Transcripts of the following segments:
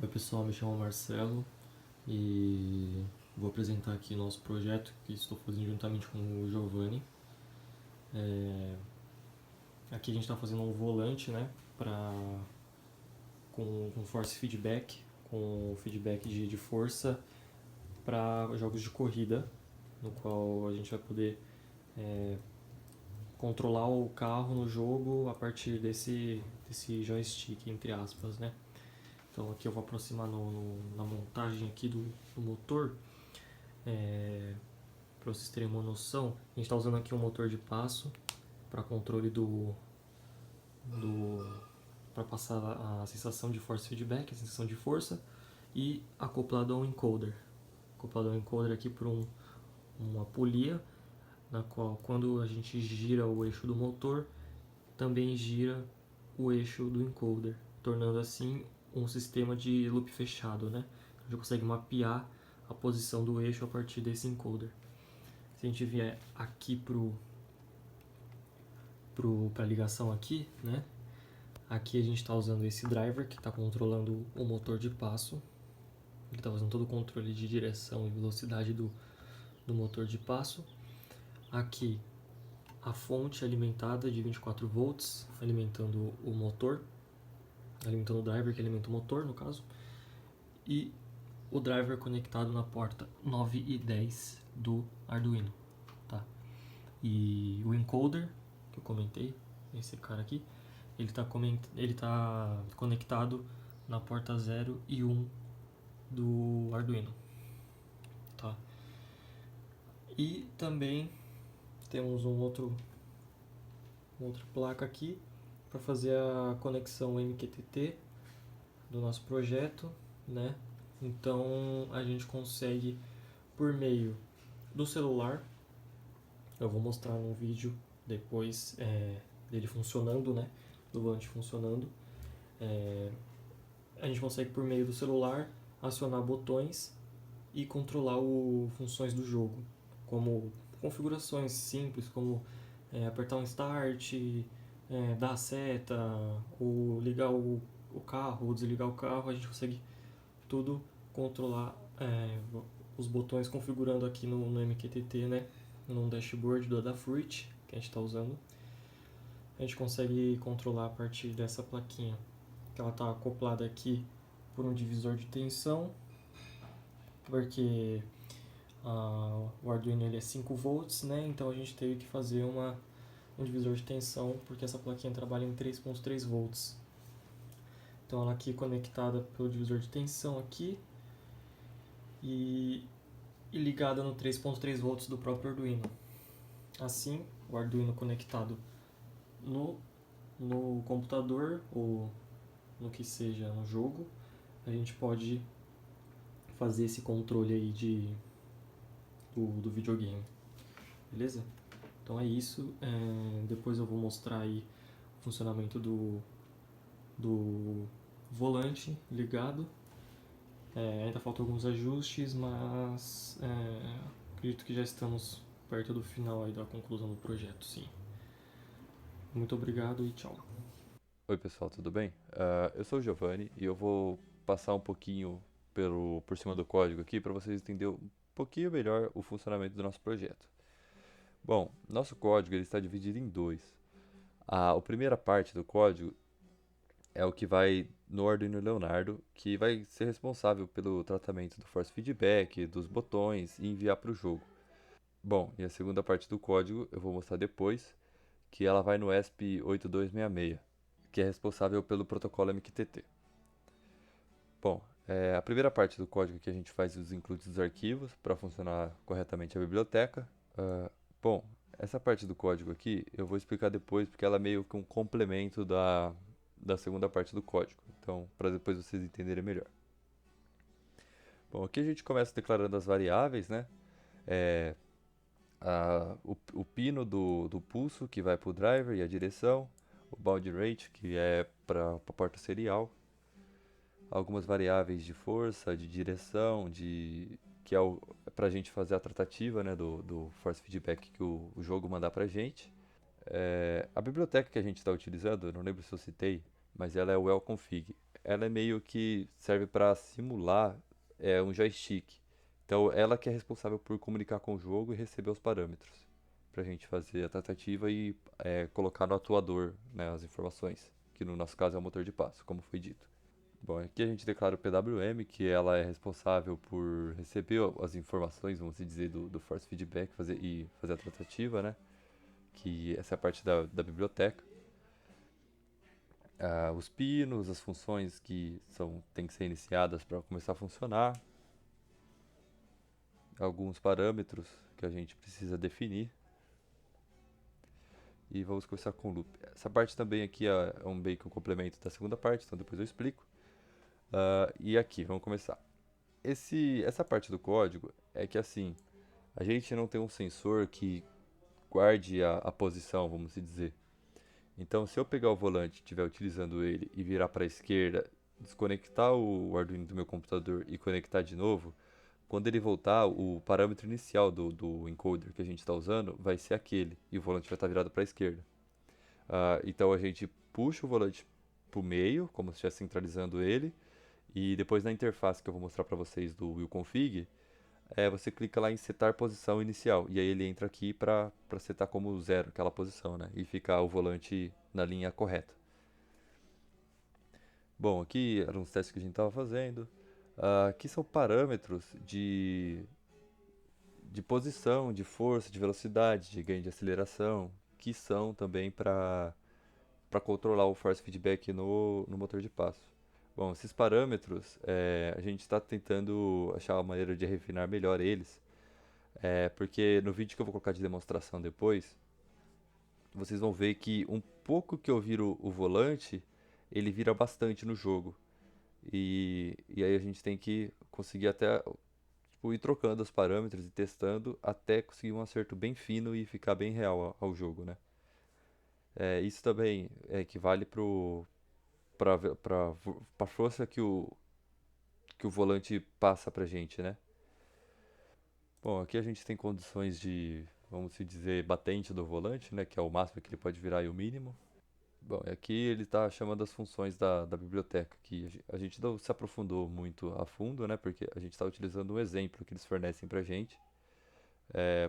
Oi pessoal, me chamo Marcelo e vou apresentar aqui nosso projeto que estou fazendo juntamente com o Giovanni. Aqui a gente está fazendo um volante, né, com force feedback, com feedback de força para jogos de corrida, no qual a gente vai poder controlar o carro no jogo a partir desse joystick, entre aspas, né. Então aqui eu vou aproximar na montagem aqui do motor. Para vocês terem uma noção, a gente está usando aqui um motor de passo para controle para passar a sensação de force feedback, a sensação de força, e acoplado ao encoder. Acoplado ao encoder aqui por uma polia, na qual quando a gente gira o eixo do motor, também gira o eixo do encoder, tornando assim um sistema de loop fechado, né? A gente consegue mapear a posição do eixo a partir desse encoder. Se a gente vier aqui para a ligação aqui, né? Aqui a gente está usando esse driver que está controlando o motor de passo. Ele está fazendo todo o controle de direção e velocidade do motor de passo. Aqui a fonte alimentada de 24 volts, alimentando o motor, alimentando o driver que alimenta o motor, no caso. E o driver conectado na porta 9 e 10 do Arduino. Tá? E o encoder, que eu comentei, esse cara aqui, ele tá conectado na porta 0 e 1 do Arduino. Tá? E também temos outra placa aqui para fazer a conexão MQTT do nosso projeto, né? Então a gente consegue por meio do celular. Eu vou mostrar no vídeo depois dele funcionando, né? Do volante funcionando. A gente consegue por meio do celular acionar botões e controlar funções do jogo, como configurações simples, como apertar um start, dar a seta, ou ligar o carro, ou desligar o carro. A gente consegue tudo controlar os botões configurando aqui no MQTT, né? No dashboard do Adafruit que a gente está usando. A gente consegue controlar a partir dessa plaquinha, que ela está acoplada aqui por um divisor de tensão, porque o Arduino ele é 5 volts, né? Então a gente teve que fazer um divisor de tensão, porque essa plaquinha trabalha em 3.3 volts. Então ela aqui conectada pelo divisor de tensão aqui e ligada no 3.3 volts do próprio Arduino. Assim, o Arduino conectado no computador ou no que seja no jogo, a gente pode fazer esse controle aí do videogame. Beleza? Então é isso. Depois eu vou mostrar aí o funcionamento do volante ligado. Ainda faltam alguns ajustes, mas acredito que já estamos perto do final aí da conclusão do projeto, sim. Muito obrigado e tchau. Oi pessoal, tudo bem? Eu sou o Giovanni e eu vou passar um pouquinho por cima do código aqui para vocês entenderem um pouquinho melhor o funcionamento do nosso projeto. Bom, nosso código ele está dividido em dois. A primeira parte do código é o que vai no Arduino Leonardo, que vai ser responsável pelo tratamento do force feedback, dos botões e enviar para o jogo. Bom, e a segunda parte do código eu vou mostrar depois, que ela vai no ESP8266, que é responsável pelo protocolo MQTT. Bom, a primeira parte do código que a gente faz os includes dos arquivos para funcionar corretamente a biblioteca. Bom, essa parte do código aqui eu vou explicar depois porque ela é meio que um complemento da segunda parte do código. Então, para depois vocês entenderem melhor. Bom, aqui a gente começa declarando as variáveis, né? O pino do pulso que vai para o driver e a direção, o baud rate que é para a porta serial, algumas variáveis de força, de direção, que é para a gente fazer a tratativa, né, do force feedback que o jogo mandar para a gente. A biblioteca que a gente está utilizando, eu não lembro se eu citei, mas ela é o wellconfig. ela é meio que serve para simular um joystick. Então, ela que é responsável por comunicar com o jogo e receber os parâmetros para a gente fazer a tratativa e colocar no atuador, né, as informações, que no nosso caso é o motor de passo, como foi dito. Bom, aqui a gente declara o PWM, que ela é responsável por receber as informações, vamos dizer, do force feedback e fazer a tratativa, né? Que essa é a parte da biblioteca. Os pinos, as funções que têm que ser iniciadas para começar a funcionar, alguns parâmetros que a gente precisa definir e vamos começar com o loop. Essa parte também aqui é um meio que um complemento da segunda parte, então depois eu explico. E aqui, vamos começar. Essa parte do código é que assim, a gente não tem um sensor que guarde a posição, vamos dizer. Então, se eu pegar o volante, estiver utilizando ele e virar para a esquerda, desconectar o Arduino do meu computador e conectar de novo, quando ele voltar, o parâmetro inicial do encoder que a gente está usando vai ser aquele, e o volante vai estar virado para a esquerda. Então a gente puxa o volante para o meio, como se estivesse centralizando ele, e depois na interface que eu vou mostrar para vocês do willconfig, você clica lá em setar posição inicial, e aí ele entra aqui para setar como zero aquela posição, né? E ficar o volante na linha correta. Bom, aqui eram os testes que a gente estava fazendo. Aqui são parâmetros de posição, de força, de velocidade, de ganho de aceleração, que são também para controlar o force feedback no motor de passo. Bom, esses parâmetros, a gente está tentando achar uma maneira de refinar melhor eles, porque no vídeo que eu vou colocar de demonstração depois, vocês vão ver que um pouco que eu viro o volante, ele vira bastante no jogo. E aí a gente tem que conseguir até tipo, ir trocando os parâmetros e testando até conseguir um acerto bem fino e ficar bem real ao jogo, né? Isso também equivale para a força que o volante passa pra gente, né? Bom, aqui a gente tem condições de, vamos se dizer, batente do volante, né? Que é o máximo que ele pode virar e o mínimo. Bom, aqui ele está chamando as funções da biblioteca, que a gente não se aprofundou muito a fundo, né? Porque a gente está utilizando um exemplo que eles fornecem pra gente,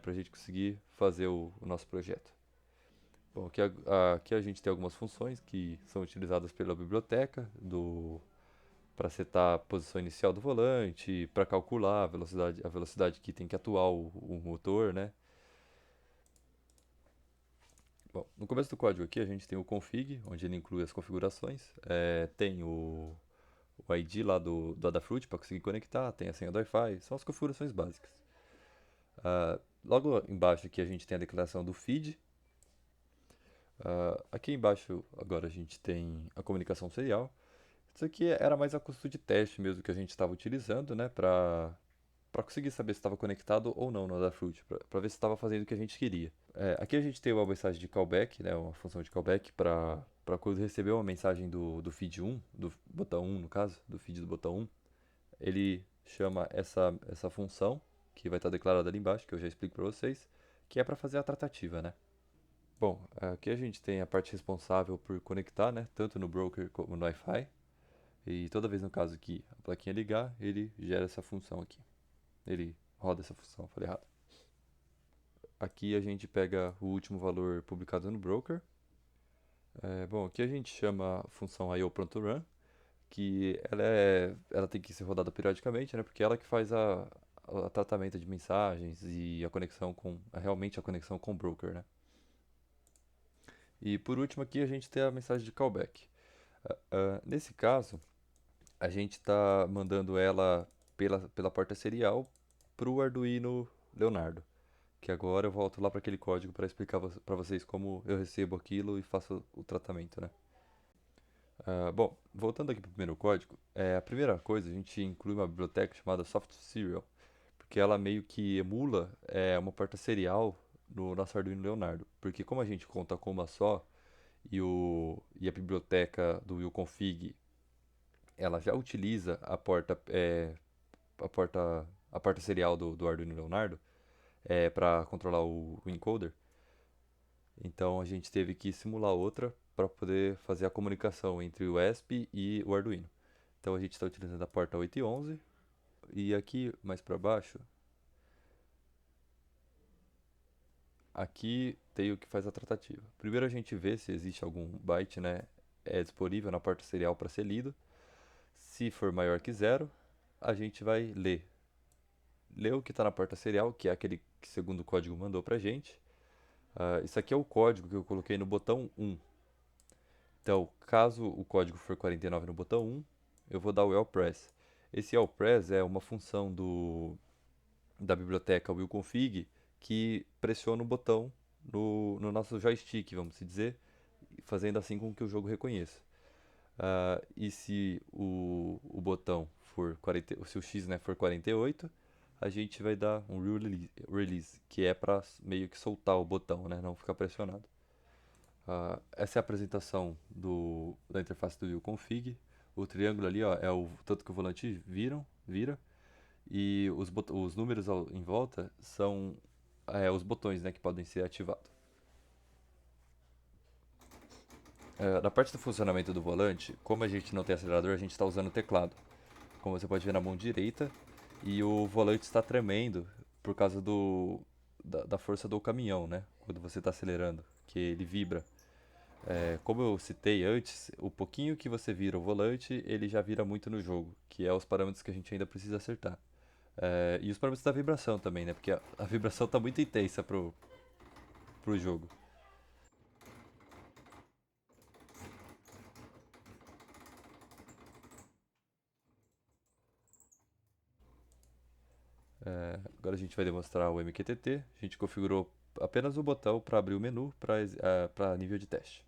para a gente conseguir fazer o nosso projeto. Bom, aqui a gente tem algumas funções que são utilizadas pela biblioteca para setar a posição inicial do volante, para calcular a velocidade que tem que atuar o motor, né? Bom, no começo do código aqui a gente tem o config, onde ele inclui as configurações, tem o ID lá do Adafruit para conseguir conectar, tem a senha do Wi-Fi, são as configurações básicas. Logo embaixo aqui a gente tem a declaração do feed. Aqui embaixo agora a gente tem a comunicação serial. Isso aqui era mais a custo de teste mesmo que a gente estava utilizando, né, para conseguir saber se estava conectado ou não no Adafruit, para ver se estava fazendo o que a gente queria. Aqui a gente tem uma mensagem de callback, né, uma função de callback para quando receber uma mensagem do feed 1, do botão 1 no caso, do feed do botão 1, ele chama essa função, que vai estar declarada ali embaixo, que eu já explico para vocês, que é para fazer a tratativa, né. Bom, aqui a gente tem a parte responsável por conectar, né, tanto no broker como no Wi-Fi, e toda vez no caso que a plaquinha ligar, ele gera essa função aqui. Ele roda essa função, falei errado. Aqui a gente pega o último valor publicado no broker. Bom, aqui a gente chama a função IO.run, que ela tem que ser rodada periodicamente, né? Porque ela que faz a tratamento de mensagens e a conexão realmente a conexão com o broker, né? E por último aqui a gente tem a mensagem de callback. Nesse caso, a gente está mandando ela pela porta serial para o Arduino Leonardo. Que agora eu volto lá para aquele código para explicar para vocês como eu recebo aquilo e faço o tratamento, né? Bom, voltando aqui para o primeiro código, a primeira coisa a gente inclui uma biblioteca chamada Soft Serial, porque ela meio que emula uma porta serial no nosso Arduino Leonardo. Porque como a gente conta com uma só e a biblioteca do willconfig ela já utiliza a porta serial do Arduino Leonardo para controlar o encoder. Então a gente teve que simular outra para poder fazer a comunicação entre o ESP e o Arduino. Então a gente está utilizando a porta 8 e 11. E aqui mais para baixo, aqui tem o que faz a tratativa. Primeiro a gente vê se existe algum byte, né, disponível na porta serial para ser lido. Se for maior que zero, a gente vai ler o que está na porta serial, que é aquele que segundo o código mandou para a gente. Isso aqui é o código que eu coloquei no botão 1. Então, caso o código for 49 no botão 1, eu vou dar o lpress. Esse lpress é uma função da biblioteca willconfig que pressiona o botão no nosso joystick, vamos dizer, fazendo assim com que o jogo reconheça. E se o botão for 40, se o X, né, for 48, a gente vai dar um release, que é para meio que soltar o botão, né, não ficar pressionado. Essa é a apresentação da interface do willconfig. O triângulo ali, ó, é o tanto que o volante vira, e os números em volta são os botões, né, que podem ser ativados. Na parte do funcionamento do volante, como a gente não tem acelerador, a gente está usando o teclado. Como você pode ver na mão direita, e o volante está tremendo por causa da força do caminhão, né? Quando você está acelerando, que ele vibra. Como eu citei antes, o pouquinho que você vira o volante, ele já vira muito no jogo, que é os parâmetros que a gente ainda precisa acertar. E os parâmetros da vibração também, né? Porque a vibração está muito intensa pro jogo. Agora a gente vai demonstrar o MQTT. A gente configurou apenas o botão para abrir o menu para nível de teste.